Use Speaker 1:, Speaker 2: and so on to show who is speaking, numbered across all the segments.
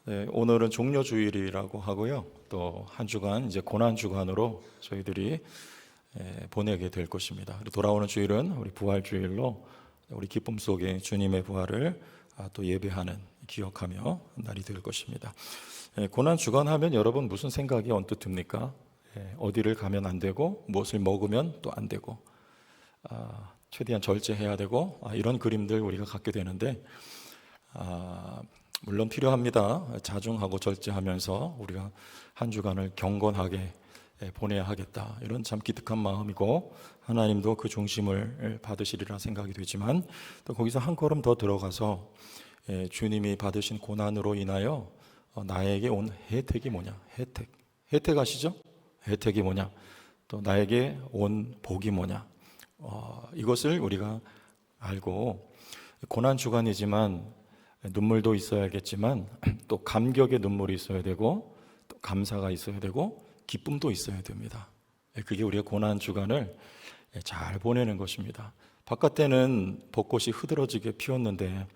Speaker 1: 네, 오늘은 종료주일이라고 하고요. 또 한 주간 이제 고난 주간으로 저희들이 보내게 될 것입니다. 돌아오는 주일은 우리 부활 주일로 우리 기쁨 속에 주님의 부활을 또 예배하는 기억하며 날이 될 것입니다. 고난 주간 하면 여러분 무슨 생각이 언뜻 듭니까? 어디를 가면 안 되고 무엇을 먹으면 또 안 되고 최대한 절제해야 되고 이런 그림들 우리가 갖게 되는데 물론 필요합니다. 자중하고 절제하면서 우리가 한 주간을 경건하게 보내야 하겠다, 이런 참 기특한 마음이고 하나님도 그 중심을 받으시리라 생각이 되지만, 또 거기서 한 걸음 더 들어가서 주님이 받으신 고난으로 인하여 나에게 온 혜택이 뭐냐, 혜택 아시죠? 혜택이 뭐냐, 또 나에게 온 복이 뭐냐, 이것을 우리가 알고, 고난 주간이지만 눈물도 있어야겠지만 또 감격의 눈물이 있어야 되고 또 감사가 있어야 되고 기쁨도 있어야 됩니다. 그게 우리가 고난 주간을 잘 보내는 것입니다. 바깥에는 벚꽃이 흐드러지게 피었는데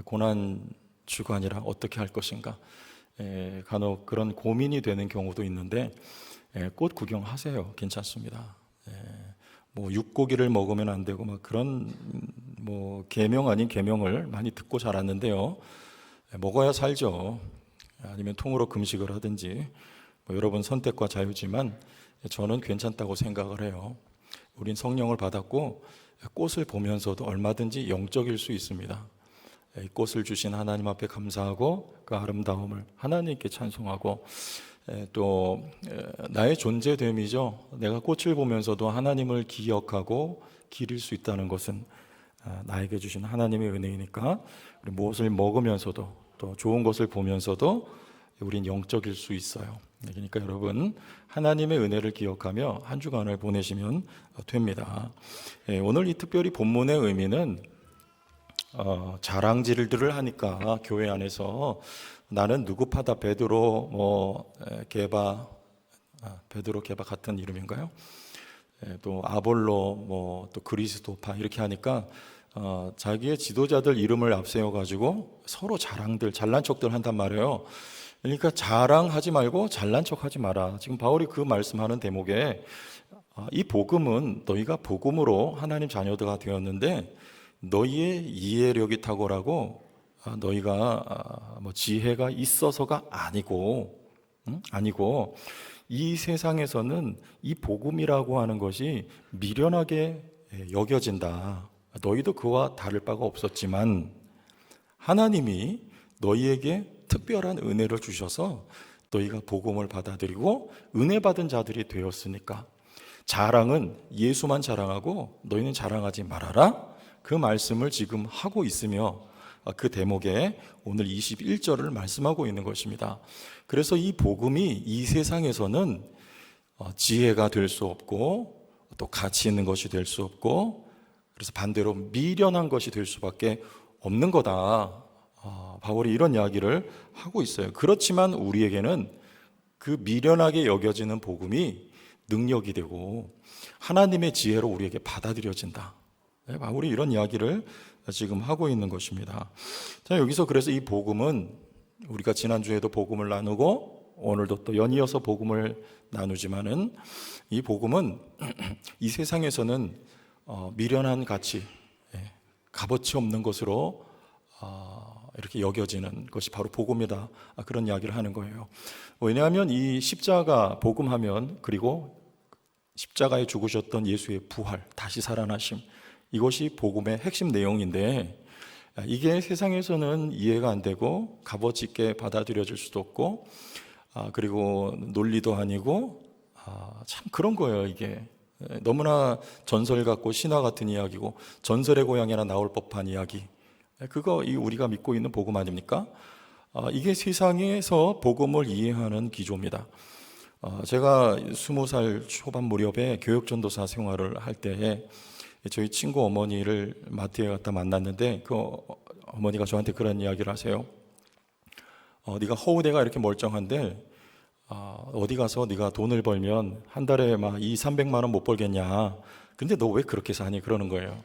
Speaker 1: 고난 주간이라 어떻게 할 것인가, 간혹 그런 고민이 되는 경우도 있는데 꽃 구경하세요. 괜찮습니다. 육고기를 먹으면 안 되고 그런 계명 아닌 계명을 많이 듣고 자랐는데요. 먹어야 살죠. 아니면 통으로 금식을 하든지 여러분 선택과 자유지만 저는 괜찮다고 생각을 해요. 우린 성령을 받았고 꽃을 보면서도 얼마든지 영적일 수 있습니다. 꽃을 주신 하나님 앞에 감사하고 그 아름다움을 하나님께 찬송하고, 또 나의 존재됨이죠. 내가 꽃을 보면서도 하나님을 기억하고 기릴 수 있다는 것은 나에게 주신 하나님의 은혜이니까, 우리 무엇을 먹으면서도 또 좋은 것을 보면서도 우린 영적일 수 있어요. 그러니까 여러분 하나님의 은혜를 기억하며 한 주간을 보내시면 됩니다. 오늘 이 특별히 본문의 의미는 자랑질들을 하니까 교회 안에서 나는 누구파다, 베드로 게바 같은 이름인가요? 또 아볼로 또 그리스도파 이렇게 하니까 자기의 지도자들 이름을 앞세워 가지고 서로 자랑들, 잘난 척들 한단 말이에요. 그러니까 자랑하지 말고 잘난 척하지 마라. 지금 바울이 그 말씀하는 대목에 이 복음은 너희가 복음으로 하나님 자녀들가 되었는데 너희의 이해력이 탁월하고 너희가 지혜가 있어서가 아니고 이 세상에서는 이 복음이라고 하는 것이 미련하게 여겨진다. 너희도 그와 다를 바가 없었지만 하나님이 너희에게 특별한 은혜를 주셔서 너희가 복음을 받아들이고 은혜 받은 자들이 되었으니까 자랑은 예수만 자랑하고 너희는 자랑하지 말아라, 그 말씀을 지금 하고 있으며 그 대목에 오늘 21절을 말씀하고 있는 것입니다. 그래서 이 복음이 이 세상에서는 지혜가 될 수 없고 또 가치 있는 것이 될 수 없고, 그래서 반대로 미련한 것이 될 수밖에 없는 거다. 바울이 이런 이야기를 하고 있어요. 그렇지만 우리에게는 그 미련하게 여겨지는 복음이 능력이 되고 하나님의 지혜로 우리에게 받아들여진다. 바울이 이런 이야기를 지금 하고 있는 것입니다. 자, 여기서 그래서 이 복음은 우리가 지난주에도 복음을 나누고 오늘도 또 연이어서 복음을 나누지만은 이 복음은 이 세상에서는 미련한 가치, 값어치 없는 것으로 이렇게 여겨지는 것이 바로 복음이다, 그런 이야기를 하는 거예요. 왜냐하면 이 십자가 복음하면, 그리고 십자가에 죽으셨던 예수의 부활, 다시 살아나심, 이것이 복음의 핵심 내용인데 이게 세상에서는 이해가 안 되고 값어치 있게 받아들여질 수도 없고 그리고 논리도 아니고 참 그런 거예요. 이게 너무나 전설 같고 신화 같은 이야기고 전설의 고향이나 나올 법한 이야기, 그거 우리가 믿고 있는 복음 아닙니까? 이게 세상에서 복음을 이해하는 기조입니다. 제가 20살 초반 무렵에 교육전도사 생활을 할 때에 저희 친구 어머니를 마트에 갔다 만났는데 그 어머니가 저한테 그런 이야기를 하세요. 네가 허우대가 이렇게 멀쩡한데 어디 가서 네가 돈을 벌면 한 달에 막 200-300만 원 못 벌겠냐, 근데 너 왜 그렇게 사니, 그러는 거예요.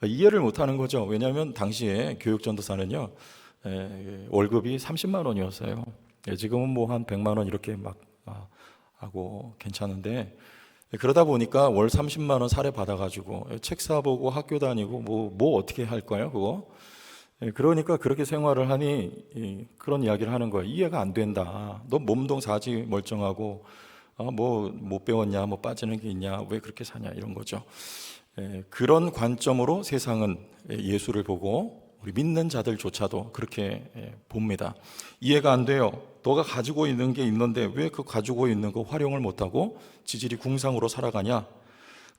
Speaker 1: 이해를 못하는 거죠. 왜냐하면 당시에 교육전도사는요 월급이 30만 원이었어요. 지금은 뭐 한 100만 원 이렇게 막 하고 괜찮은데, 그러다 보니까 월 30만 원 사례 받아가지고 책 사보고 학교 다니고 뭐 어떻게 할 거예요 그거? 그러니까 그렇게 생활을 하니 그런 이야기를 하는 거예요. 이해가 안 된다. 너 몸동 사지 멀쩡하고 뭐 못 배웠냐, 뭐 빠지는 게 있냐, 왜 그렇게 사냐, 이런 거죠. 그런 관점으로 세상은 예수를 보고 우리 믿는 자들조차도 그렇게 봅니다. 이해가 안 돼요. 너가 가지고 있는 게 있는데 왜 그 가지고 있는 거 활용을 못하고 지질이 궁상으로 살아가냐?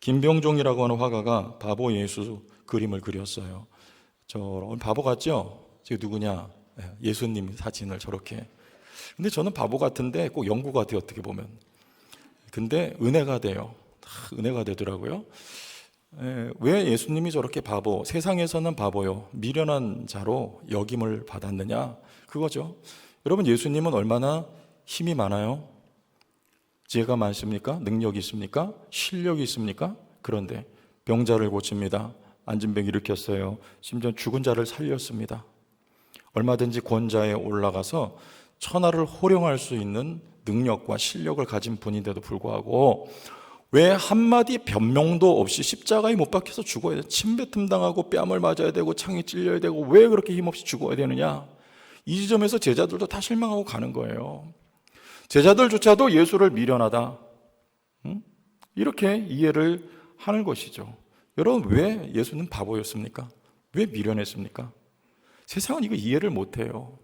Speaker 1: 김병종이라고 하는 화가가 바보 예수 그림을 그렸어요. 저 바보 같죠? 저 누구냐? 예수님 사진을 저렇게. 근데 저는 바보 같은데 꼭 영구 같아요, 어떻게 보면. 근데 은혜가 돼요. 은혜가 되더라고요. 왜 예수님이 저렇게 바보, 세상에서는 바보요, 미련한 자로 여김을 받았느냐? 그거죠. 여러분, 예수님은 얼마나 힘이 많아요? 지혜가 많습니까? 능력이 있습니까? 실력이 있습니까? 그런데 병자를 고칩니다. 앉은 병 일으켰어요. 심지어 죽은 자를 살렸습니다. 얼마든지 권자에 올라가서 천하를 호령할 수 있는 능력과 실력을 가진 분인데도 불구하고 왜 한마디 변명도 없이 십자가에 못 박혀서 죽어야 돼? 침뱉음 당하고 뺨을 맞아야 되고 창에 찔려야 되고 왜 그렇게 힘없이 죽어야 되느냐? 이 지점에서 제자들도 다 실망하고 가는 거예요. 제자들조차도 예수를 미련하다, 이렇게 이해를 하는 것이죠. 여러분, 왜 예수는 바보였습니까? 왜 미련했습니까? 세상은 이거 이해를 못해요.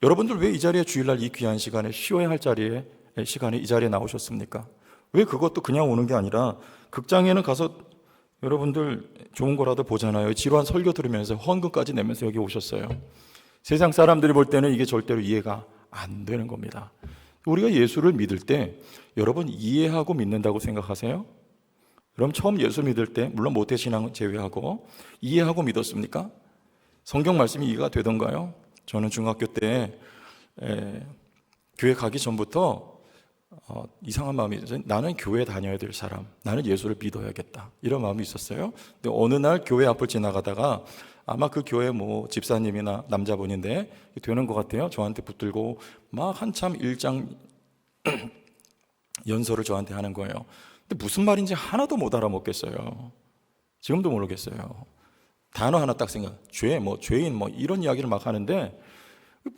Speaker 1: 여러분들 왜 이 자리에 주일날 이 귀한 시간에 쉬어야 할 시간에 이 자리에 나오셨습니까? 왜 그것도 그냥 오는 게 아니라 극장에는 가서 여러분들 좋은 거라도 보잖아요. 지루한 설교 들으면서 헌금까지 내면서 여기 오셨어요. 세상 사람들이 볼 때는 이게 절대로 이해가 안 되는 겁니다. 우리가 예수를 믿을 때 여러분 이해하고 믿는다고 생각하세요? 그럼 처음 예수 믿을 때 물론 모태신앙 제외하고 이해하고 믿었습니까? 성경 말씀이 이해가 되던가요? 저는 중학교 때 교회 가기 전부터 이상한 마음이 있어요. 나는 교회 다녀야 될 사람, 나는 예수를 믿어야겠다, 이런 마음이 있었어요. 근데 어느 날 교회 앞을 지나가다가 아마 그 교회 뭐 집사님이나 남자분인데 되는 것 같아요. 저한테 붙들고 막 한참 일장 연설을 저한테 하는 거예요. 근데 무슨 말인지 하나도 못 알아먹겠어요. 지금도 모르겠어요. 단어 하나 딱 생각, 죄, 뭐 죄인, 뭐 이런 이야기를 막 하는데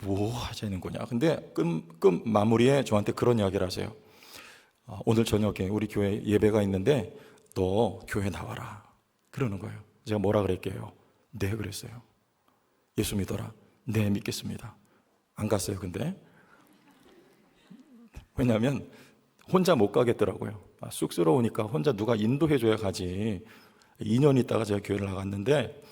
Speaker 1: 뭐 하자는 거냐. 근데 끝 마무리에 저한테 그런 이야기를 하세요. 오늘 저녁에 우리 교회 예배가 있는데 너 교회 나와라, 그러는 거예요. 제가 뭐라 그랬게요? 네, 그랬어요. 예수 믿어라. 네, 믿겠습니다. 안 갔어요. 근데 왜냐하면 혼자 못 가겠더라고요. 쑥스러우니까 혼자 누가 인도해줘야 가지. 2년 있다가 제가 교회를 나갔는데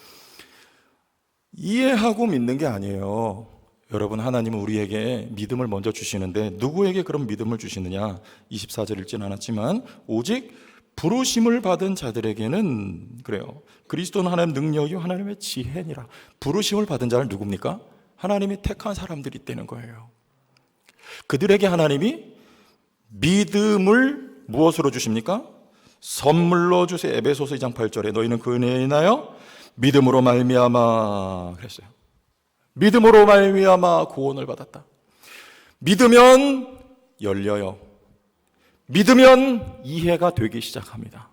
Speaker 1: 이해하고 믿는 게 아니에요. 여러분, 하나님은 우리에게 믿음을 먼저 주시는데 누구에게 그런 믿음을 주시느냐? 24절 읽진 않았지만 오직 부르심을 받은 자들에게는 그래요. 그리스도는 하나님의 능력이요 하나님의 지혜니라. 부르심을 받은 자는 누굽니까? 하나님이 택한 사람들이 있다는 거예요. 그들에게 하나님이 믿음을 무엇으로 주십니까? 선물로 주세요. 에베소서 2장 8절에 너희는 그 은혜에 인하여 믿음으로 말미암아 그랬어요. 믿음으로 말미암아 구원을 받았다. 믿으면 열려요. 믿으면 이해가 되기 시작합니다.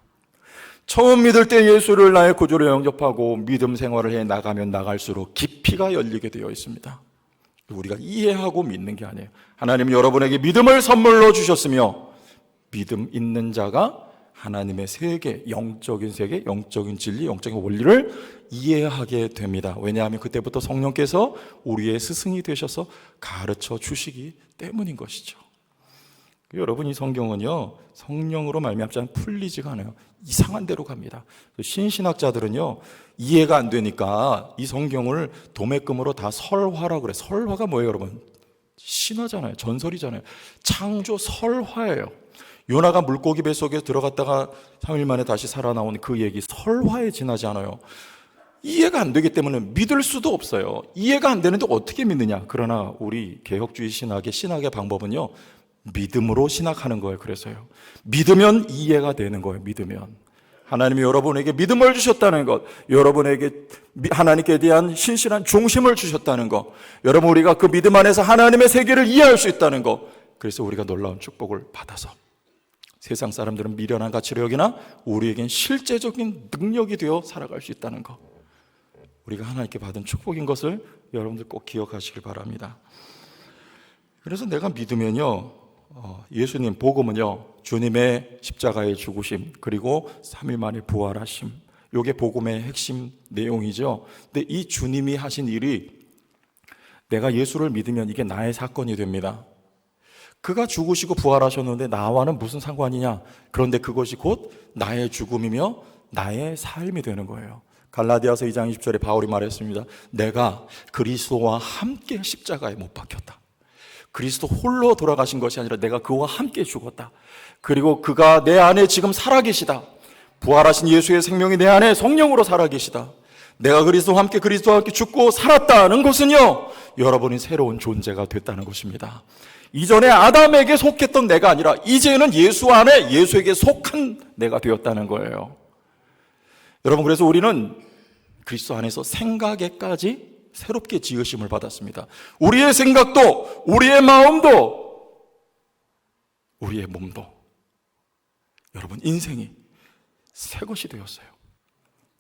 Speaker 1: 처음 믿을 때 예수를 나의 구주로 영접하고 믿음 생활을 해 나가면 나갈수록 깊이가 열리게 되어 있습니다. 우리가 이해하고 믿는 게 아니에요. 하나님은 여러분에게 믿음을 선물로 주셨으며 믿음 있는 자가 하나님의 세계, 영적인 세계, 영적인 진리, 영적인 원리를 이해하게 됩니다. 왜냐하면 그때부터 성령께서 우리의 스승이 되셔서 가르쳐 주시기 때문인 것이죠. 여러분, 이 성경은요 성령으로 말미암지 않으면 풀리지가 않아요. 이상한 데로 갑니다. 신신학자들은요 이해가 안 되니까 이 성경을 도매금으로 다 설화라고 그래요. 설화가 뭐예요, 여러분? 신화잖아요. 전설이잖아요. 창조 설화예요. 요나가 물고기 뱃속에 들어갔다가 3일 만에 다시 살아나온 그 얘기, 설화에 지나지 않아요. 이해가 안 되기 때문에 믿을 수도 없어요. 이해가 안 되는데 어떻게 믿느냐? 그러나 우리 개혁주의 신학의 방법은요 믿음으로 신학하는 거예요. 그래서요 믿으면 이해가 되는 거예요. 믿으면. 하나님이 여러분에게 믿음을 주셨다는 것, 여러분에게 하나님께 대한 신실한 중심을 주셨다는 것, 여러분 우리가 그 믿음 안에서 하나님의 세계를 이해할 수 있다는 것, 그래서 우리가 놀라운 축복을 받아서 세상 사람들은 미련한 가치로 여기나 우리에겐 실제적인 능력이 되어 살아갈 수 있다는 것, 우리가 하나님께 받은 축복인 것을 여러분들 꼭 기억하시길 바랍니다. 그래서 내가 믿으면요, 예수님 복음은요, 주님의 십자가의 죽으심 그리고 3일 만에 부활하심, 이게 복음의 핵심 내용이죠. 근데 이 주님이 하신 일이 내가 예수를 믿으면 이게 나의 사건이 됩니다. 그가 죽으시고 부활하셨는데 나와는 무슨 상관이냐? 그런데 그것이 곧 나의 죽음이며 나의 삶이 되는 거예요. 갈라디아서 2장 20절에 바울이 말했습니다. 내가 그리스도와 함께 십자가에 못 박혔다. 그리스도 홀로 돌아가신 것이 아니라 내가 그와 함께 죽었다. 그리고 그가 내 안에 지금 살아계시다. 부활하신 예수의 생명이 내 안에 성령으로 살아계시다. 내가 그리스도와 함께 죽고 살았다는 것은요, 여러분이 새로운 존재가 됐다는 것입니다. 이전에 아담에게 속했던 내가 아니라 이제는 예수 안에 예수에게 속한 내가 되었다는 거예요. 여러분, 그래서 우리는 그리스도 안에서 생각에까지 새롭게 지으심을 받았습니다. 우리의 생각도, 우리의 마음도, 우리의 몸도, 여러분 인생이 새 것이 되었어요.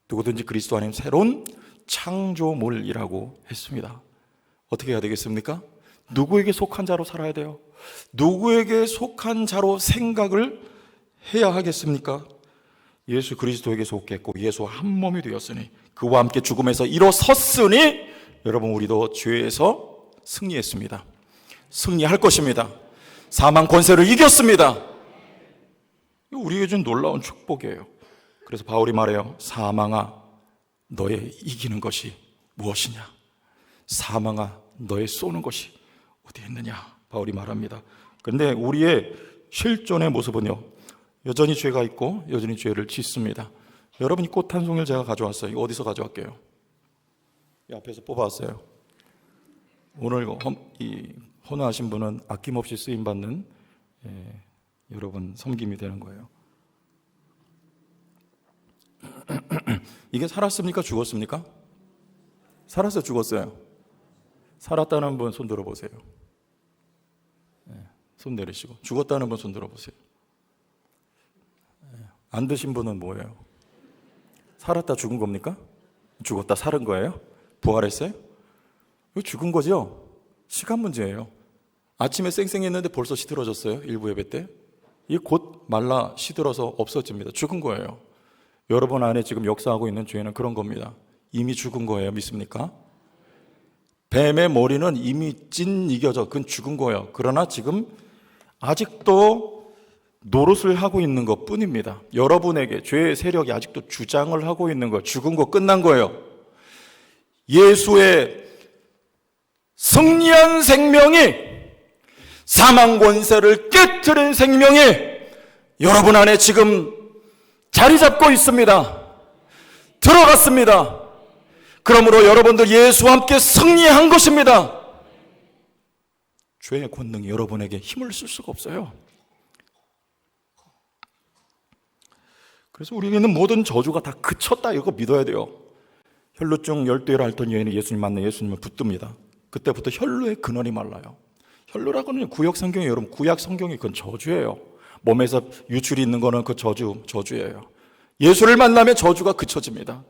Speaker 1: 누구든지 그리스도 안에 새로운 창조물이라고 했습니다. 어떻게 해야 되겠습니까? 누구에게 속한 자로 살아야 돼요? 누구에게 속한 자로 생각을 해야 하겠습니까? 예수 그리스도에게 속했고 예수와 한 몸이 되었으니 그와 함께 죽음에서 일어섰으니 여러분 우리도 죄에서 승리했습니다. 승리할 것입니다. 사망 권세를 이겼습니다. 우리에게 준 놀라운 축복이에요. 그래서 바울이 말해요. 사망아 너의 이기는 것이 무엇이냐? 사망아 너의 쏘는 것이 어디 있느냐? 바울이 말합니다. 그런데 우리의 실존의 모습은요, 여전히 죄가 있고 여전히 죄를 짓습니다. 여러분이 꽃 한 송이를 제가 가져왔어요. 이거 어디서 가져갈게요? 이 앞에서 뽑아왔어요. 오늘 이 헌화하신 분은 아낌없이 쓰임받는 여러분 섬김이 되는 거예요. 이게 살았습니까? 죽었습니까? 살았어요? 죽었어요? 살았다는 분 손 들어보세요. 손 내리시고. 죽었다는 분 손 들어보세요. 안 드신 분은 뭐예요? 살았다 죽은 겁니까? 죽었다 살은 거예요? 부활했어요? 이거 죽은 거죠? 시간 문제예요. 아침에 쌩쌩했는데 벌써 시들어졌어요. 일부 예배 때. 이게 곧 말라 시들어서 없어집니다. 죽은 거예요. 여러분 안에 지금 역사하고 있는 죄는 그런 겁니다. 이미 죽은 거예요. 믿습니까? 뱀의 머리는 이미 이겨져. 그건 죽은 거예요. 그러나 지금 아직도 노릇을 하고 있는 것 뿐입니다. 여러분에게 죄의 세력이 아직도 주장을 하고 있는 거, 죽은 거 끝난 거예요. 예수의 승리한 생명이, 사망 권세를 깨트린 생명이 여러분 안에 지금 자리 잡고 있습니다. 들어갔습니다. 그러므로 여러분들 예수와 함께 승리한 것입니다. 죄의 권능이 여러분에게 힘을 쓸 수가 없어요. 그래서 우리에게는 모든 저주가 다 그쳤다, 이거 믿어야 돼요. 혈루증 열대를 앓던 여인이 예수님 만나 예수님을 붙듭니다. 그때부터 혈루의 근원이 말라요. 혈루라고는 구약 성경에, 여러분 구약 성경이 그건 저주예요. 몸에서 유출이 있는 거는 그 저주예요. 예수를 만나면 저주가 그쳐집니다.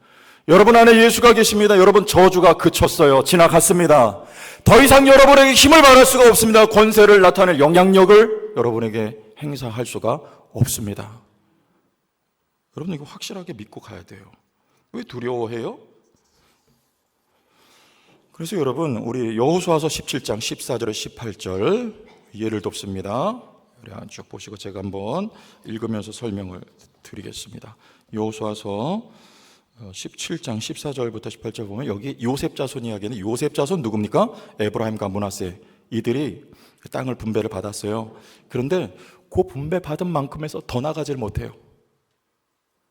Speaker 1: 여러분 안에 예수가 계십니다. 여러분 저주가 그쳤어요. 지나갔습니다. 더 이상 여러분에게 힘을 발할 수가 없습니다. 권세를 나타낼 영향력을 여러분에게 행사할 수가 없습니다. 여러분 이거 확실하게 믿고 가야 돼요. 왜 두려워해요? 그래서 여러분 우리 여호수아서 17장 14절에 18절 예를 돕습니다. 우리 쭉 보시고 제가 한번 읽으면서 설명을 드리겠습니다. 여호수아서 17장 14절부터 18절 보면 여기 요셉 자손 이야기는, 요셉 자손 누굽니까? 에브라임과 므낫세, 이들이 땅을 분배를 받았어요. 그런데 그 분배 받은 만큼에서 더 나가질 못해요.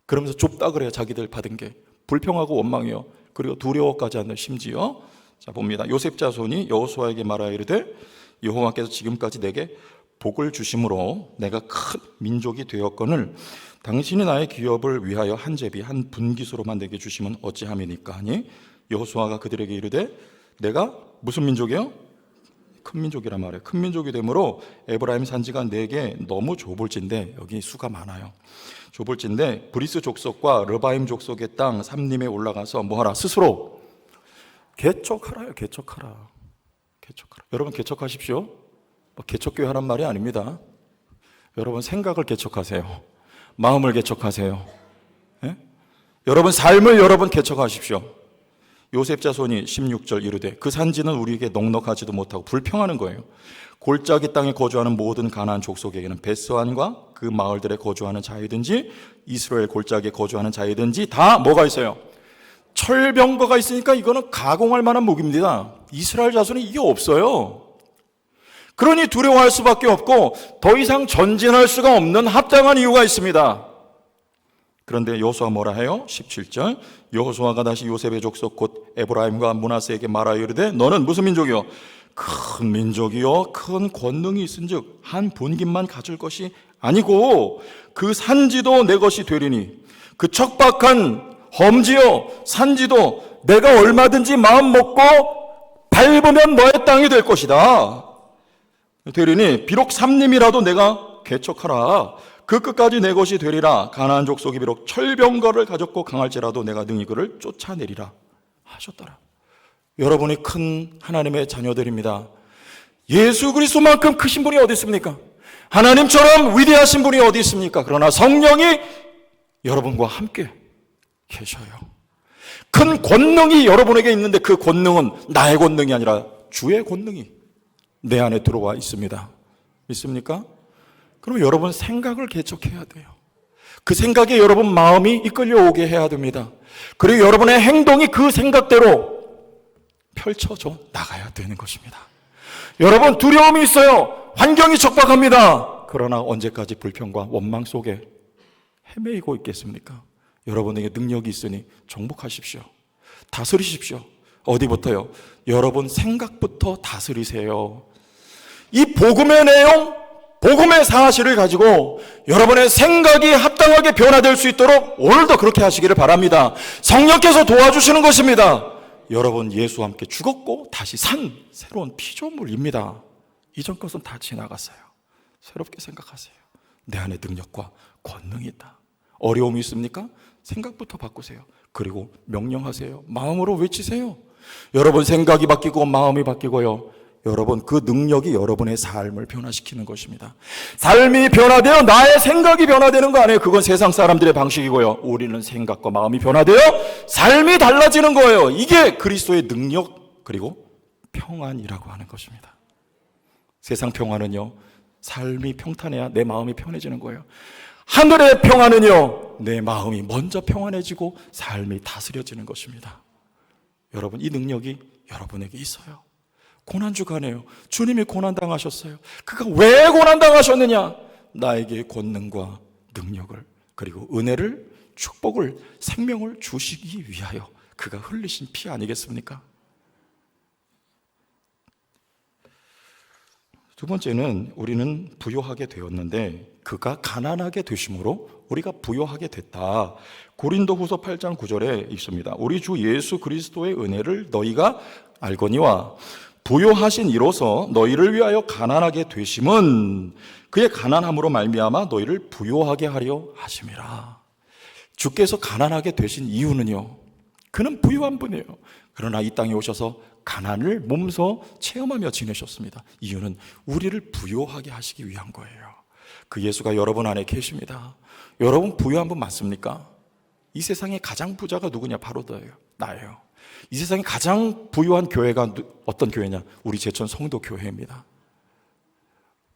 Speaker 1: 그러면서 좁다 그래요. 자기들 받은 게 불평하고 원망해요. 그리고 두려워까지 하는, 심지어 자 봅니다. 요셉 자손이 여호수아에게 말하여 이르되 여호와께서 지금까지 내게 복을 주심으로 내가 큰 민족이 되었거늘 당신이 나의 기업을 위하여 한 제비 한 분깃으로만 내게 주시면 어찌함이니까 하니 여호수아가 그들에게 이르되 내가 무슨 민족이요? 큰 민족이란 말이에요. 큰 민족이 되므로 에브라임 산지가 내게 너무 좁을진데, 여기 수가 많아요. 좁을진데 브리스 족속과 르바임 족속의 땅 삼림에 올라가서 뭐하라? 스스로 개척하라요. 개척하라. 여러분 개척하십시오. 개척교회 하란 말이 아닙니다. 여러분 생각을 개척하세요. 마음을 개척하세요. 예? 여러분 삶을 여러분 개척하십시오. 요셉 자손이 16절 이르되 그 산지는 우리에게 넉넉하지도 못하고 불평하는 거예요. 골짜기 땅에 거주하는 모든 가나안 족속에게는 베스안과 그 마을들에 거주하는 자이든지 이스라엘 골짜기에 거주하는 자이든지 다 뭐가 있어요? 철병거가 있으니까 이거는 가공할 만한 무기입니다. 이스라엘 자손이 이게 없어요. 그러니 두려워할 수밖에 없고 더 이상 전진할 수가 없는 합당한 이유가 있습니다. 그런데 여호수아 뭐라 해요? 17절 여호수아가 다시 요셉의 족속 곧 에브라임과 므낫세에게 말하여 이르되 너는 무슨 민족이요? 큰 민족이요 큰 권능이 있은즉 한 분깃만 가질 것이 아니고 그 산지도 내 것이 되리니 그 척박한 험지요 산지도 내가 얼마든지 마음 먹고 밟으면 너의 땅이 될 것이다. 되리니 비록 삼림이라도 내가 개척하라. 그 끝까지 내 것이 되리라. 가나안 족속이 비록 철병거를 가졌고 강할지라도 내가 능히 그를 쫓아내리라 하셨더라. 여러분이 큰 하나님의 자녀들입니다. 예수 그리스도만큼 크신 분이 어디 있습니까? 하나님처럼 위대하신 분이 어디 있습니까? 그러나 성령이 여러분과 함께 계셔요. 큰 권능이 여러분에게 있는데 그 권능은 나의 권능이 아니라 주의 권능이 내 안에 들어와 있습니다. 믿습니까? 그럼 여러분 생각을 개척해야 돼요. 그 생각에 여러분 마음이 이끌려오게 해야 됩니다. 그리고 여러분의 행동이 그 생각대로 펼쳐져 나가야 되는 것입니다. 여러분 두려움이 있어요. 환경이 척박합니다. 그러나 언제까지 불평과 원망 속에 헤매이고 있겠습니까? 여러분에게 능력이 있으니 정복하십시오. 다스리십시오. 어디부터요? 여러분 생각부터 다스리세요. 이 복음의 내용, 복음의 사실을 가지고 여러분의 생각이 합당하게 변화될 수 있도록 오늘도 그렇게 하시기를 바랍니다. 성령께서 도와주시는 것입니다. 여러분 예수와 함께 죽었고 다시 산 새로운 피조물입니다. 이전 것은 다 지나갔어요. 새롭게 생각하세요. 내 안에 능력과 권능이 있다. 어려움이 있습니까? 생각부터 바꾸세요. 그리고 명령하세요. 마음으로 외치세요. 여러분 생각이 바뀌고 마음이 바뀌고요. 여러분 그 능력이 여러분의 삶을 변화시키는 것입니다. 삶이 변화되어 나의 생각이 변화되는 거 아니에요. 그건 세상 사람들의 방식이고요. 우리는 생각과 마음이 변화되어 삶이 달라지는 거예요. 이게 그리스도의 능력 그리고 평안이라고 하는 것입니다. 세상 평안은요, 삶이 평탄해야 내 마음이 편해지는 거예요. 하늘의 평안은요, 내 마음이 먼저 평안해지고 삶이 다스려지는 것입니다. 여러분 이 능력이 여러분에게 있어요. 고난주간에요. 주님이 고난당하셨어요. 그가 왜 고난당하셨느냐? 나에게 권능과 능력을 그리고 은혜를 축복을 생명을 주시기 위하여 그가 흘리신 피 아니겠습니까? 두 번째는 우리는 부요하게 되었는데 그가 가난하게 되심으로 우리가 부요하게 됐다. 고린도후서 8장 9절에 있습니다. 우리 주 예수 그리스도의 은혜를 너희가 알거니와 부요하신 이로써 너희를 위하여 가난하게 되심은 그의 가난함으로 말미암아 너희를 부요하게 하려 하심이라. 주께서 가난하게 되신 이유는요, 그는 부유한 분이에요. 그러나 이 땅에 오셔서 가난을 몸소 체험하며 지내셨습니다. 이유는 우리를 부요하게 하시기 위한 거예요. 그 예수가 여러분 안에 계십니다. 여러분 부유한 분 맞습니까? 이 세상에 가장 부자가 누구냐? 바로 나예요. 이 세상에 가장 부유한 교회가 어떤 교회냐? 우리 제천 성도 교회입니다.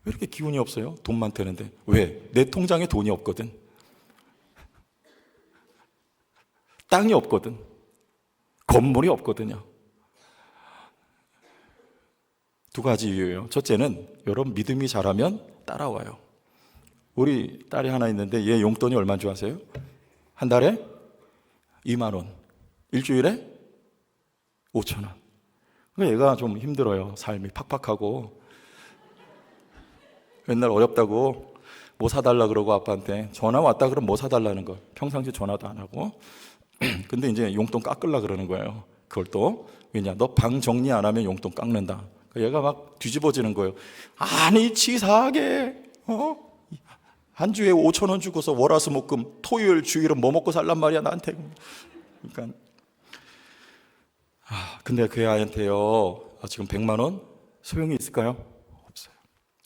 Speaker 1: 왜 이렇게 기운이 없어요? 돈만 되는데. 왜? 내 통장에 돈이 없거든. 땅이 없거든. 건물이 없거든요. 두 가지 이유예요. 첫째는 여러분 믿음이 자라면 따라와요. 우리 딸이 하나 있는데 얘 용돈이 얼마인 줄 아세요? 한 달에 2만 원, 일주일에 5천 원. 그러니까 얘가 좀 힘들어요. 삶이 팍팍하고. 맨날 어렵다고 뭐 사달라 그러고 아빠한테 전화 왔다 그러면 뭐 사달라는 거. 평상시에 전화도 안 하고. 근데 이제 용돈 깎으려 그러는 거예요. 그걸 또 왜냐? 너 방 정리 안 하면 용돈 깎는다. 얘가 막 뒤집어지는 거예요. 아니 치사하게 한 주에 5,000원 주고서 월화수목금 토요일 주일은 뭐 먹고 살란 말이야 나한테. 그러니까 근데 그 애한테요 지금 100만 원 소용이 있을까요? 없어요.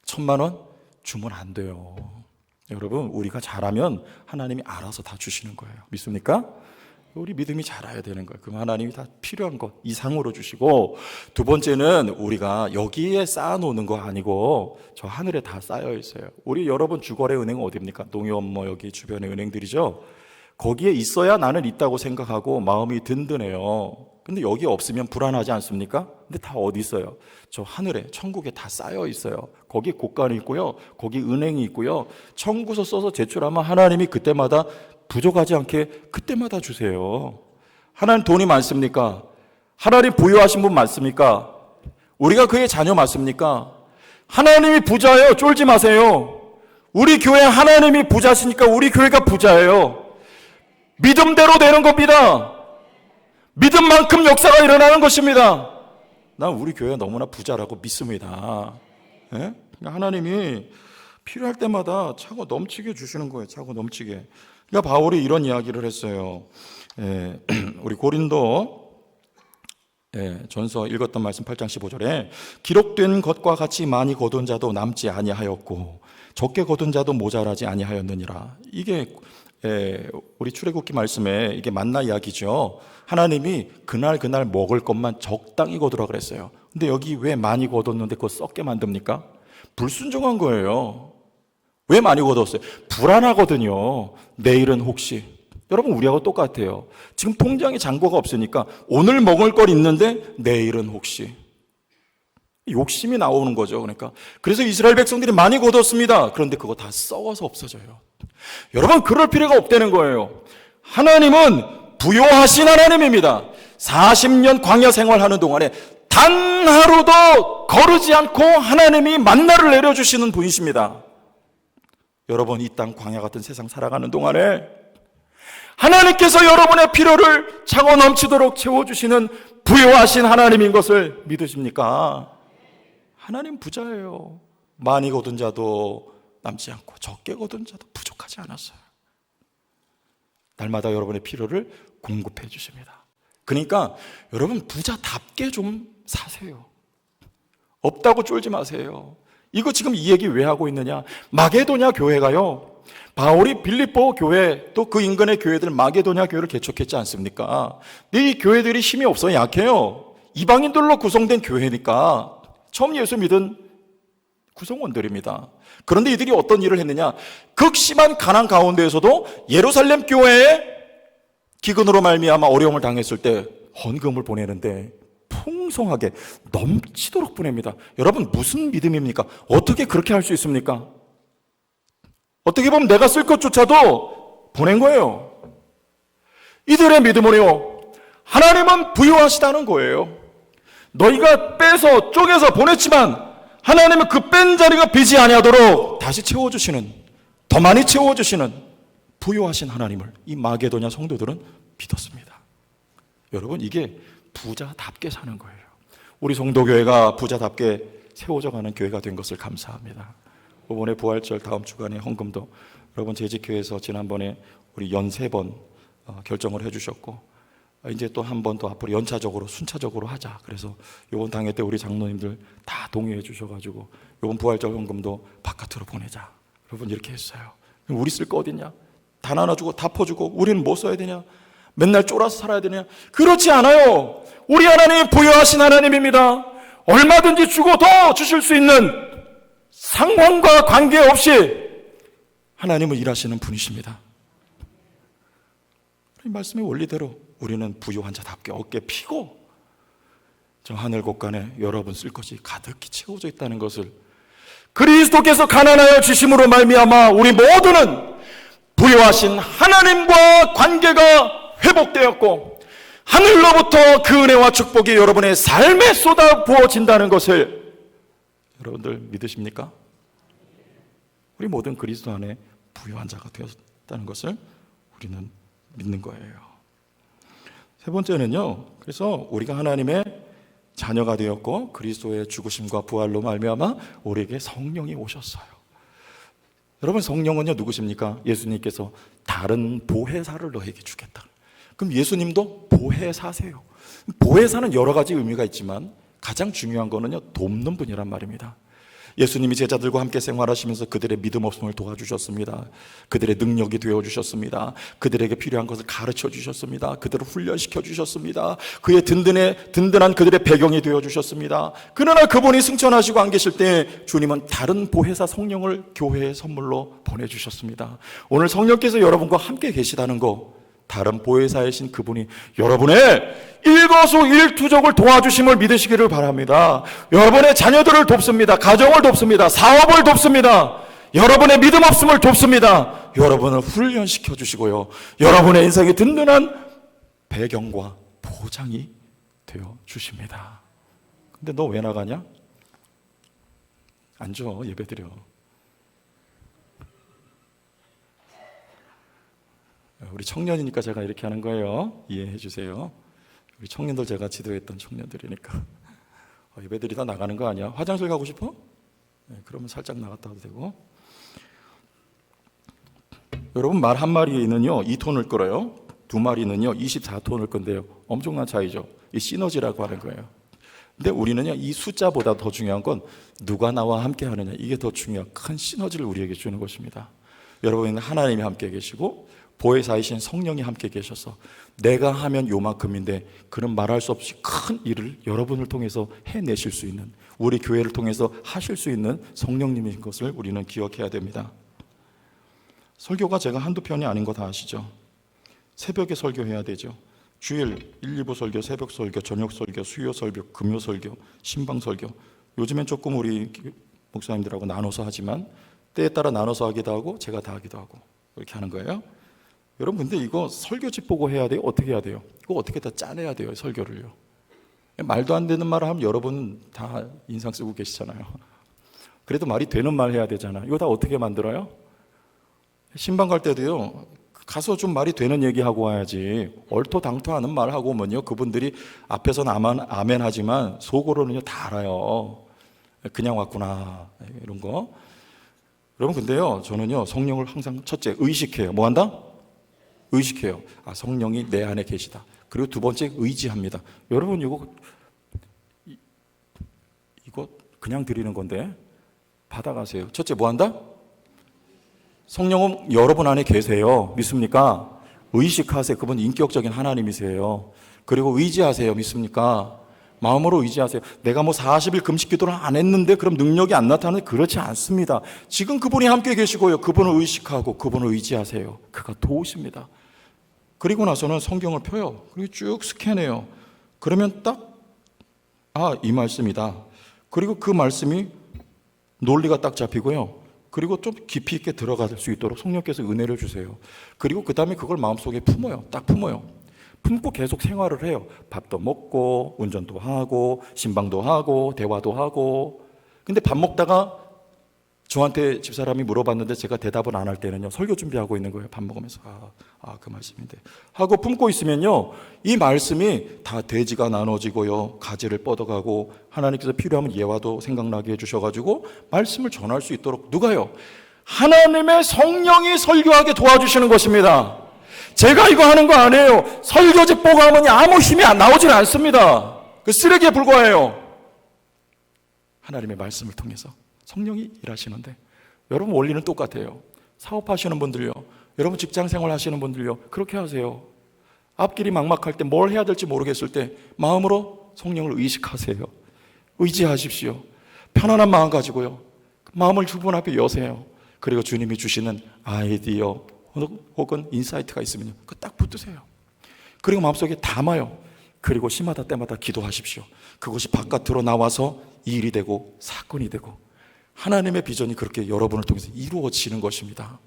Speaker 1: 1,000만 원 주면 안 돼요. 여러분 우리가 잘하면 하나님이 알아서 다 주시는 거예요. 믿습니까? 우리 믿음이 자라야 되는 거예요. 그럼 하나님이 다 필요한 것 이상으로 주시고, 두 번째는 우리가 여기에 쌓아놓는 거 아니고 저 하늘에 다 쌓여 있어요. 우리 여러분 주거래 은행은 어디입니까? 농협 뭐 여기 주변의 은행들이죠. 거기에 있어야 나는 있다고 생각하고 마음이 든든해요. 근데 여기 없으면 불안하지 않습니까? 근데 다 어디 있어요? 저 하늘에 천국에 다 쌓여 있어요. 거기 곳간이 있고요, 거기 은행이 있고요. 청구서 써서 제출하면 하나님이 그때마다 부족하지 않게 그때마다 주세요. 하나님 돈이 많습니까? 하나님 부유하신 분 맞습니까? 우리가 그의 자녀 맞습니까? 하나님이 부자예요. 쫄지 마세요. 우리 교회 하나님이 부자시니까 우리 교회가 부자예요. 믿음대로 되는 겁니다. 믿음만큼 역사가 일어나는 것입니다. 난 우리 교회가 너무나 부자라고 믿습니다. 예? 하나님이 필요할 때마다 차고 넘치게 주시는 거예요. 차고 넘치게. 그러니까 바울이 이런 이야기를 했어요. 우리 고린도 전서 읽었던 말씀 8장 15절에 기록된 것과 같이 많이 거둔 자도 남지 아니하였고 적게 거둔 자도 모자라지 아니하였느니라. 이게 우리 출애굽기 말씀에 이게 만나 이야기죠. 하나님이 그날 먹을 것만 적당히 거두라 그랬어요. 근데 여기 왜 많이 거뒀는데 그거 썩게 만듭니까? 불순종한 거예요. 왜 많이 거뒀어요? 불안하거든요. 내일은 혹시. 여러분 우리하고 똑같아요. 지금 통장에 잔고가 없으니까 오늘 먹을 걸 있는데 내일은 혹시. 욕심이 나오는 거죠. 그러니까 그래서 이스라엘 백성들이 많이 거뒀습니다. 그런데 그거 다 썩어서 없어져요. 여러분 그럴 필요가 없다는 거예요. 하나님은 부요하신 하나님입니다. 40년 광야 생활하는 동안에 단 하루도 거르지 않고 하나님이 만나를 내려주시는 분이십니다. 여러분 이 땅 광야 같은 세상 살아가는 동안에 하나님께서 여러분의 필요를 차고 넘치도록 채워주시는 부요하신 하나님인 것을 믿으십니까? 하나님 부자예요. 많이 거둔 자도 남지 않고 적게 거둔 자도 부족하지 않았어요. 날마다 여러분의 필요를 공급해 주십니다. 그러니까 여러분 부자답게 좀 사세요. 없다고 쫄지 마세요. 이거 지금 이 얘기 왜 하고 있느냐? 마게도냐 교회가요, 바울이 빌립보 교회 또 그 인근의 교회들 마게도냐 교회를 개척했지 않습니까? 근데 이 교회들이 힘이 없어요. 약해요. 이방인들로 구성된 교회니까 처음 예수 믿은 구성원들입니다. 그런데 이들이 어떤 일을 했느냐? 극심한 가난 가운데에서도 예루살렘 교회에 기근으로 말미암아 어려움을 당했을 때 헌금을 보내는데 풍성하게 넘치도록 보냅니다. 여러분 무슨 믿음입니까? 어떻게 그렇게 할 수 있습니까? 어떻게 보면 내가 쓸 것조차도 보낸 거예요. 이들의 믿음은요, 하나님은 부유하시다는 거예요. 너희가 빼서 쪼개서 보냈지만 하나님은 그 뺀 자리가 비지 아니하도록 다시 채워주시는, 더 많이 채워주시는 부유하신 하나님을 이 마게도냐 성도들은 믿었습니다. 여러분 이게 부자답게 사는 거예요. 우리 성도교회가 부자답게 세워져 가는 교회가 된 것을 감사합니다. 이번에 부활절 다음 주간에 헌금도 여러분 재직교회에서 지난번에 우리 연 3번 결정을 해주셨고, 이제 또 한 번 더 앞으로 연차적으로 순차적으로 하자. 그래서 이번 당회 때 우리 장로님들 다 동의해 주셔가지고 이번 부활절 헌금도 바깥으로 보내자. 여러분 이렇게 했어요. 우리 쓸 거 어딨냐? 다 나눠주고 다 퍼주고 우리는 뭐 써야 되냐? 맨날 쫄아서 살아야 되냐? 그렇지 않아요. 우리 하나님이 부유하신 하나님입니다. 얼마든지 주고 더 주실 수 있는 상황과 관계없이 하나님은 일하시는 분이십니다. 이 말씀의 원리대로 우리는 부유한 자답게 어깨 피고 저 하늘 곳간에 여러분 쓸 것이 가득히 채워져 있다는 것을, 그리스도께서 가난하여 주심으로 말미암아 우리 모두는 부유하신 하나님과 관계가 회복되었고 하늘로부터 그 은혜와 축복이 여러분의 삶에 쏟아 부어진다는 것을 여러분들 믿으십니까? 우리 모든 그리스도 안에 부요한 자가 되었다는 것을 우리는 믿는 거예요. 세 번째는요, 그래서 우리가 하나님의 자녀가 되었고 그리스도의 죽으심과 부활로 말미암아 우리에게 성령이 오셨어요. 여러분, 성령은요 누구십니까? 예수님께서 다른 보혜사를 너에게 주겠다. 그럼 예수님도 보혜사세요. 보혜사는 여러 가지 의미가 있지만 가장 중요한 거는요, 돕는 분이란 말입니다. 예수님이 제자들과 함께 생활하시면서 그들의 믿음 없음을 도와주셨습니다. 그들의 능력이 되어주셨습니다. 그들에게 필요한 것을 가르쳐 주셨습니다. 그들을 훈련시켜 주셨습니다. 그의 든든한 그들의 배경이 되어주셨습니다. 그러나 그분이 승천하시고 안 계실 때 주님은 다른 보혜사 성령을 교회에 선물로 보내주셨습니다. 오늘 성령께서 여러분과 함께 계시다는 거, 다른 보혜사이신 그분이 여러분의 일거수일투족을 도와주심을 믿으시기를 바랍니다. 여러분의 자녀들을 돕습니다. 가정을 돕습니다. 사업을 돕습니다. 여러분의 믿음 없음을 돕습니다. 여러분을 훈련시켜 주시고요, 여러분의 인생의 든든한 배경과 보장이 되어 주십니다. 근데 너 왜 나가냐? 앉아, 예배드려. 우리 청년이니까 제가 이렇게 하는 거예요. 이해해 주세요. 우리 청년들, 제가 지도했던 청년들이니까. 예배들이 다 나가는 거 아니야? 화장실 가고 싶어? 네, 그러면 살짝 나갔다 와도 되고. 여러분, 말 한 마리는요 2톤을 끌어요. 두 마리는요 24톤을 끈대요. 엄청난 차이죠. 이 시너지라고 하는 거예요. 근데 우리는요 이 숫자보다 더 중요한 건 누가 나와 함께 하느냐, 이게 더 중요한 큰 시너지를 우리에게 주는 것입니다. 여러분은 하나님이 함께 계시고 보혜사이신 성령이 함께 계셔서 내가 하면 요만큼인데 그런 말할 수 없이 큰 일을 여러분을 통해서 해내실 수 있는, 우리 교회를 통해서 하실 수 있는 성령님인 것을 우리는 기억해야 됩니다. 설교가 제가 한두 편이 아닌 거 다 아시죠? 새벽에 설교해야 되죠. 주일 1, 2부 설교, 새벽 설교, 저녁 설교, 수요 설교, 금요 설교, 신방 설교. 요즘엔 조금 우리 목사님들하고 나눠서 하지만 때에 따라 나눠서 하기도 하고 제가 다 하기도 하고 이렇게 하는 거예요. 여러분, 근데 이거 설교집 보고 해야 돼요? 어떻게 해야 돼요? 이거 어떻게 다 짜내야 돼요, 설교를요? 말도 안 되는 말을 하면 여러분 다 인상 쓰고 계시잖아요. 그래도 말이 되는 말 해야 되잖아요. 이거 다 어떻게 만들어요? 신방 갈 때도요, 가서 좀 말이 되는 얘기하고 와야지. 얼토당토하는 말 하고 오면요, 그분들이 앞에서는 아멘 하지만 속으로는요 다 알아요. 그냥 왔구나, 이런 거. 여러분, 근데요, 저는요 성령을 항상 첫째 의식해요. 뭐 한다? 의식해요. 아, 성령이 내 안에 계시다. 그리고 두 번째, 의지합니다. 여러분, 이거 그냥 드리는 건데 받아가세요. 첫째, 뭐 한다? 성령은 여러분 안에 계세요. 믿습니까? 의식하세요. 그분 인격적인 하나님이세요. 그리고 의지하세요. 믿습니까? 마음으로 의지하세요. 내가 뭐 40일 금식 기도를 안 했는데 그럼 능력이 안 나타나는데 그렇지 않습니다. 지금 그분이 함께 계시고요, 그분을 의식하고 그분을 의지하세요. 그가 도우십니다. 그리고 나서는 성경을 펴요. 그리고 쭉 스캔해요. 그러면 딱, 이 말씀이다. 그리고 그 말씀이 논리가 딱 잡히고요. 그리고 좀 깊이 있게 들어갈 수 있도록 성령께서 은혜를 주세요. 그리고 그 다음에 그걸 마음속에 품어요. 딱 품어요. 품고 계속 생활을 해요. 밥도 먹고 운전도 하고 신방도 하고 대화도 하고. 근데 밥 먹다가 저한테 집사람이 물어봤는데 제가 대답을 안 할 때는요, 설교 준비하고 있는 거예요. 밥 먹으면서 그 말씀인데 하고 품고 있으면요, 이 말씀이 다 돼지가 나눠지고요, 가지를 뻗어가고 하나님께서 필요하면 예화도 생각나게 해주셔가지고 말씀을 전할 수 있도록, 누가요? 하나님의 성령이 설교하게 도와주시는 것입니다. 제가 이거 하는 거 아니에요. 설교집 보고 하면 아무 힘이 나오질 않습니다. 그 쓰레기에 불과해요. 하나님의 말씀을 통해서 성령이 일하시는데, 여러분 원리는 똑같아요. 사업하시는 분들요, 여러분 직장생활 하시는 분들요, 그렇게 하세요. 앞길이 막막할 때 뭘 해야 될지 모르겠을 때 마음으로 성령을 의식하세요. 의지하십시오. 편안한 마음 가지고요, 마음을 주분 앞에 여세요. 그리고 주님이 주시는 아이디어 혹은 인사이트가 있으면 그거 딱 붙드세요. 그리고 마음속에 담아요. 그리고 시마다 때마다 기도하십시오. 그것이 바깥으로 나와서 일이 되고 사건이 되고, 하나님의 비전이 그렇게 여러분을 통해서 이루어지는 것입니다.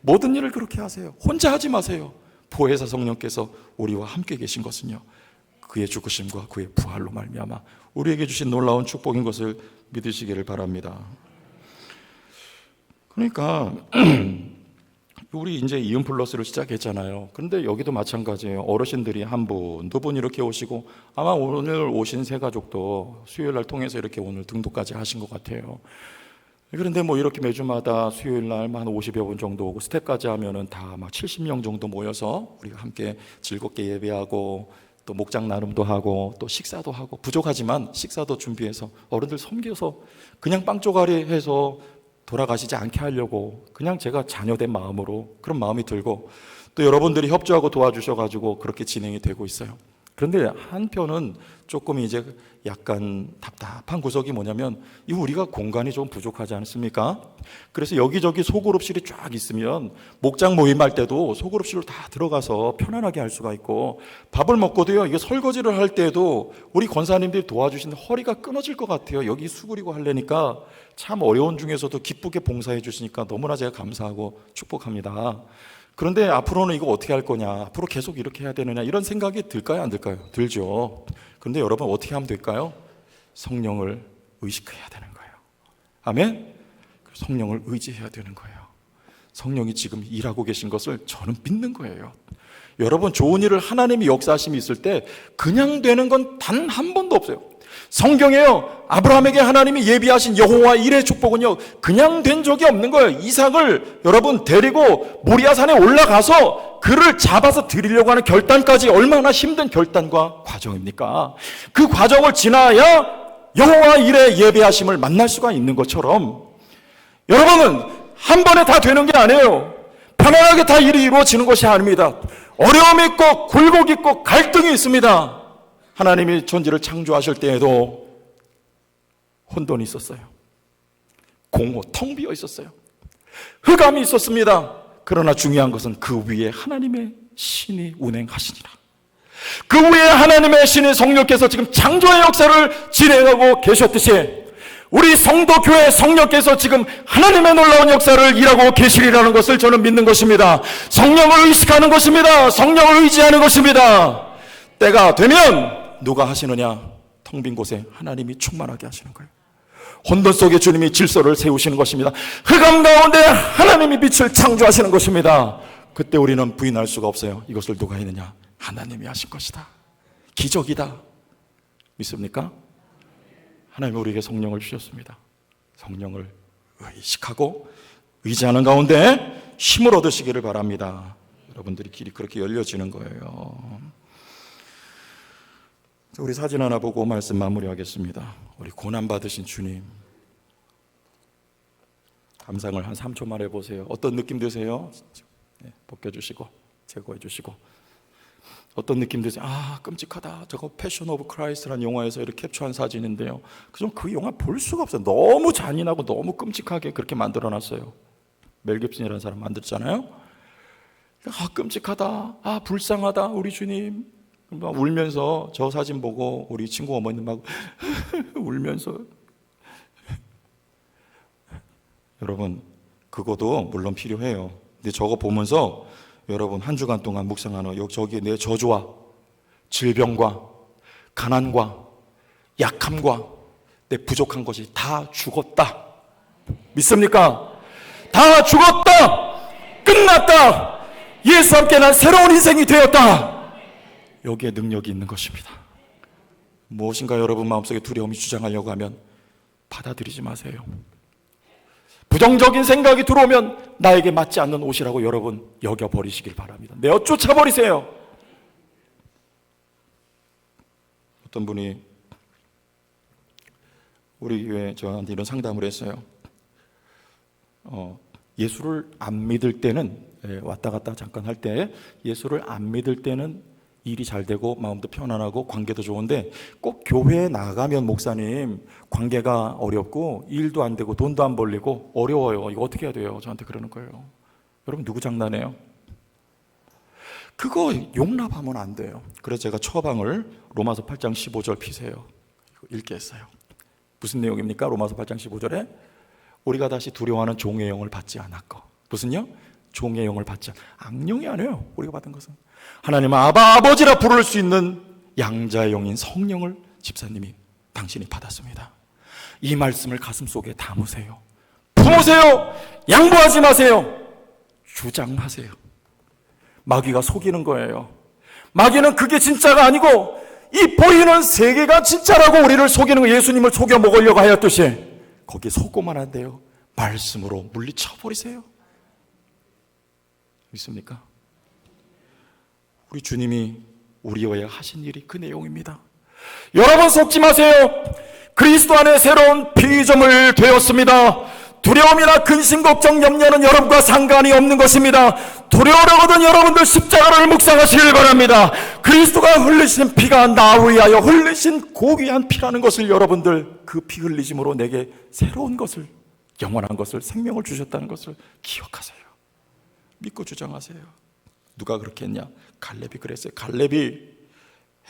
Speaker 1: 모든 일을 그렇게 하세요. 혼자 하지 마세요. 보혜사 성령께서 우리와 함께 계신 것은요, 그의 죽으심과 그의 부활로 말미암아 우리에게 주신 놀라운 축복인 것을 믿으시기를 바랍니다. 그러니까 우리 이제 이음 플러스를 시작했잖아요. 그런데 여기도 마찬가지예요. 어르신들이 한 분, 두 분 이렇게 오시고, 아마 오늘 오신 새 가족도 수요일 날 통해서 이렇게 오늘 등록까지 하신 것 같아요. 그런데 뭐 이렇게 매주마다 수요일 날 한 50여 분 정도 오고, 스텝까지 하면은 다 막 70명 정도 모여서 우리가 함께 즐겁게 예배하고, 또 목장 나눔도 하고, 또 식사도 하고, 부족하지만 식사도 준비해서 어른들 섬겨서 그냥 빵 쪼가리 해서 돌아가시지 않게 하려고 그냥 제가 자녀된 마음으로 그런 마음이 들고, 또 여러분들이 협조하고 도와주셔가지고 그렇게 진행이 되고 있어요. 그런데 한편은 조금 이제 약간 답답한 구석이 뭐냐면, 이 우리가 공간이 좀 부족하지 않습니까? 그래서 여기저기 소그룹실이 쫙 있으면 목장 모임할 때도 소그룹실로 다 들어가서 편안하게 할 수가 있고, 밥을 먹고도요, 이게 설거지를 할 때도 우리 권사님들이 도와주시는데 허리가 끊어질 것 같아요. 여기 수그리고 하려니까 참 어려운 중에서도 기쁘게 봉사해 주시니까 너무나 제가 감사하고 축복합니다. 그런데 앞으로는 이거 어떻게 할 거냐, 앞으로 계속 이렇게 해야 되느냐, 이런 생각이 들까요, 안 들까요? 들죠. 그런데 여러분, 어떻게 하면 될까요? 성령을 의식해야 되는 거예요. 아멘? 성령을 의지해야 되는 거예요. 성령이 지금 일하고 계신 것을 저는 믿는 거예요. 여러분, 좋은 일을 하나님이 역사하심이 있을 때 그냥 되는 건 단 한 번도 없어요. 성경에요, 아브라함에게 하나님이 예비하신 여호와 일의 축복은요, 그냥 된 적이 없는 거예요. 이삭을 여러분 데리고 모리아산에 올라가서 그를 잡아서 드리려고 하는 결단까지 얼마나 힘든 결단과 과정입니까? 그 과정을 지나야 여호와 일의 예비하심을 만날 수가 있는 것처럼, 여러분은 한 번에 다 되는 게 아니에요. 편안하게 다 일이 이루어지는 것이 아닙니다. 어려움이 있고 굴곡이 있고 갈등이 있습니다. 하나님이 천지를 창조하실 때에도 혼돈이 있었어요. 공허, 텅 비어 있었어요. 흑암이 있었습니다. 그러나 중요한 것은 그 위에 하나님의 신이 운행하시니라. 그 위에 하나님의 신인 성령께서 지금 창조의 역사를 진행하고 계셨듯이, 우리 성도교회 성령께서 지금 하나님의 놀라운 역사를 일하고 계시리라는 것을 저는 믿는 것입니다. 성령을 의식하는 것입니다. 성령을 의지하는 것입니다. 때가 되면 누가 하시느냐? 텅 빈 곳에 하나님이 충만하게 하시는 거예요. 혼돈 속에 주님이 질서를 세우시는 것입니다. 흑암 가운데 하나님이 빛을 창조하시는 것입니다. 그때 우리는 부인할 수가 없어요. 이것을 누가 했느냐? 하나님이 하신 것이다. 기적이다. 믿습니까? 하나님이 우리에게 성령을 주셨습니다. 성령을 의식하고 의지하는 가운데 힘을 얻으시기를 바랍니다. 여러분들이 길이 그렇게 열려지는 거예요. 우리 사진 하나 보고 말씀 마무리하겠습니다. 우리 고난받으신 주님, 감상을 한 3초만 해보세요. 어떤 느낌 드세요? 네, 벗겨주시고 제거해주시고. 어떤 느낌 드세요? 아, 끔찍하다. 저거 패션 오브 크라이스트라는 영화에서 이렇게 캡처한 사진인데요, 그 영화 볼 수가 없어요. 너무 잔인하고 너무 끔찍하게 그렇게 만들어놨어요. 멜 깁슨이라는 사람 만들었잖아요. 아, 끔찍하다. 아, 불쌍하다. 우리 주님. 막 울면서 저 사진 보고 우리 친구 어머니는 막 울면서. 여러분, 그거도 물론 필요해요. 근데 저거 보면서 여러분 한 주간 동안 묵상하는, 저기에 내 저주와 질병과 가난과 약함과 내 부족한 것이 다 죽었다. 믿습니까? 다 죽었다. 끝났다. 예수 함께 난 새로운 인생이 되었다. 여기에 능력이 있는 것입니다. 무엇인가 여러분 마음속에 두려움이 주장하려고 하면 받아들이지 마세요. 부정적인 생각이 들어오면 나에게 맞지 않는 옷이라고 여러분 여겨버리시길 바랍니다. 내어 쫓아버리세요. 어떤 분이 우리 교회에 저한테 이런 상담을 했어요. 예수를 안 믿을 때는, 왔다 갔다 잠깐 할 때 예수를 안 믿을 때는 일이 잘 되고 마음도 편안하고 관계도 좋은데, 꼭 교회에 나가면 목사님 관계가 어렵고 일도 안 되고 돈도 안 벌리고 어려워요. 이거 어떻게 해야 돼요? 저한테 그러는 거예요. 여러분, 누구 장난해요? 그거 용납하면 안 돼요. 그래서 제가 처방을 로마서 8장 15절 피세요. 읽게 했어요. 무슨 내용입니까? 로마서 8장 15절에 우리가 다시 두려워하는 종의 영을 받지 않았고. 무슨요? 종의 영을 받지 악령이 아니에요. 우리가 받은 것은 하나님 아버지라 부를 수 있는 양자의 영인 성령을 집사님이 당신이 받았습니다. 이 말씀을 가슴속에 담으세요. 품으세요. 양보하지 마세요. 주장하세요. 마귀가 속이는 거예요. 마귀는 그게 진짜가 아니고 이 보이는 세계가 진짜라고 우리를 속이는 거, 예수님을 속여 먹으려고 하였듯이 거기에 속고만 안 돼요. 말씀으로 물리쳐 버리세요. 믿습니까? 우리 주님이 우리와 하신 일이 그 내용입니다. 여러분 속지 마세요. 그리스도 안에 새로운 피조물 되었습니다. 두려움이나 근심, 걱정, 염려는 여러분과 상관이 없는 것입니다. 두려워하거든 여러분들 십자가를 묵상하시길 바랍니다. 그리스도가 흘리신 피가 나 위하여 흘리신 고귀한 피라는 것을 여러분들 그 피 흘리심으로 내게 새로운 것을, 영원한 것을, 생명을 주셨다는 것을 기억하세요. 믿고 주장하세요. 누가 그렇게 했냐? 갈렙이 그랬어요. 갈렙이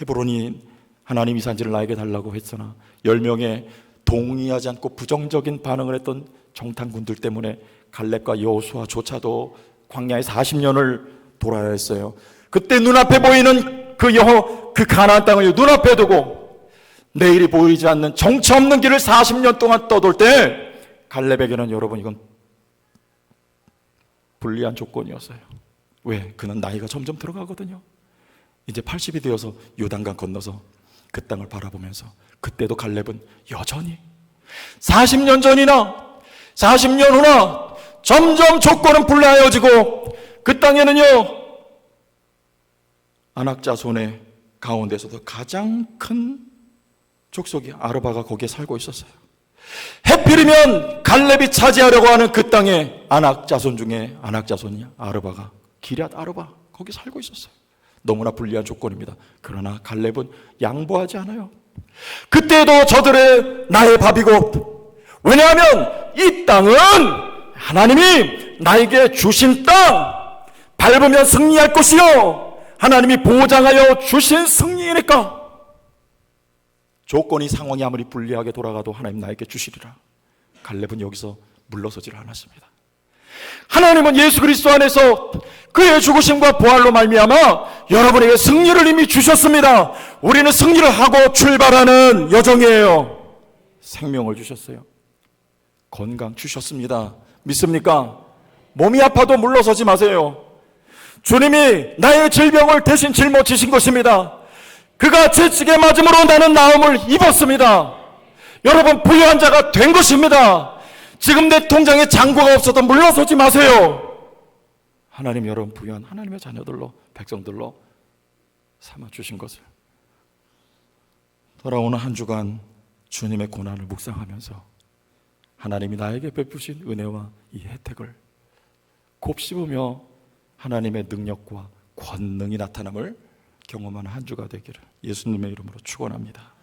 Speaker 1: 헤브론이 하나님이 산지를 나에게 달라고 했으나 10명의 동의하지 않고 부정적인 반응을 했던 정탐군들 때문에 갈렙과 여호수아조차도 광야에 40년을 돌아야 했어요. 그때 눈앞에 보이는 그 가나안 땅을 눈앞에 두고 내일이 보이지 않는 정처 없는 길을 40년 동안 떠돌 때 갈렙에게는 여러분 이건 불리한 조건이었어요. 왜? 그는 나이가 점점 들어가거든요. 이제 80이 되어서 요단강 건너서 그 땅을 바라보면서 그때도 갈렙은 여전히 40년 전이나 40년 후나 점점 조건은 불리해지고 그 땅에는요 아낙 자손의 가운데서도 가장 큰 족속이 아르바가 거기에 살고 있었어요. 해필이면 갈렙이 차지하려고 하는 그 땅에 아낙 자손 중에 아낙 자손이 아르바가 기럇 아르바 거기 살고 있었어요. 너무나 불리한 조건입니다. 그러나 갈렙은 양보하지 않아요. 그때도 저들의 나의 밥이고, 왜냐하면 이 땅은 하나님이 나에게 주신 땅, 밟으면 승리할 것이요 하나님이 보장하여 주신 승리이니까 조건이 상황이 아무리 불리하게 돌아가도 하나님 나에게 주시리라. 갈렙은 여기서 물러서질 않았습니다. 하나님은 예수 그리스도 안에서 그의 죽으심과 부활로 말미암아 여러분에게 승리를 이미 주셨습니다. 우리는 승리를 하고 출발하는 여정이에요. 생명을 주셨어요. 건강 주셨습니다. 믿습니까? 몸이 아파도 물러서지 마세요. 주님이 나의 질병을 대신 짊어지신 것입니다. 그가 제 찌개 맞음으로 나는 나음을 입었습니다. 여러분 부유한 자가 된 것입니다. 지금 내 통장에 잔고가 없어도 물러서지 마세요. 하나님 여러분 부유한 하나님의 자녀들로, 백성들로 삼아주신 것을 돌아오는 한 주간 주님의 고난을 묵상하면서 하나님이 나에게 베푸신 은혜와 이 혜택을 곱씹으며 하나님의 능력과 권능이 나타남을 경험하는 한 주가 되기를 예수님의 이름으로 축원합니다.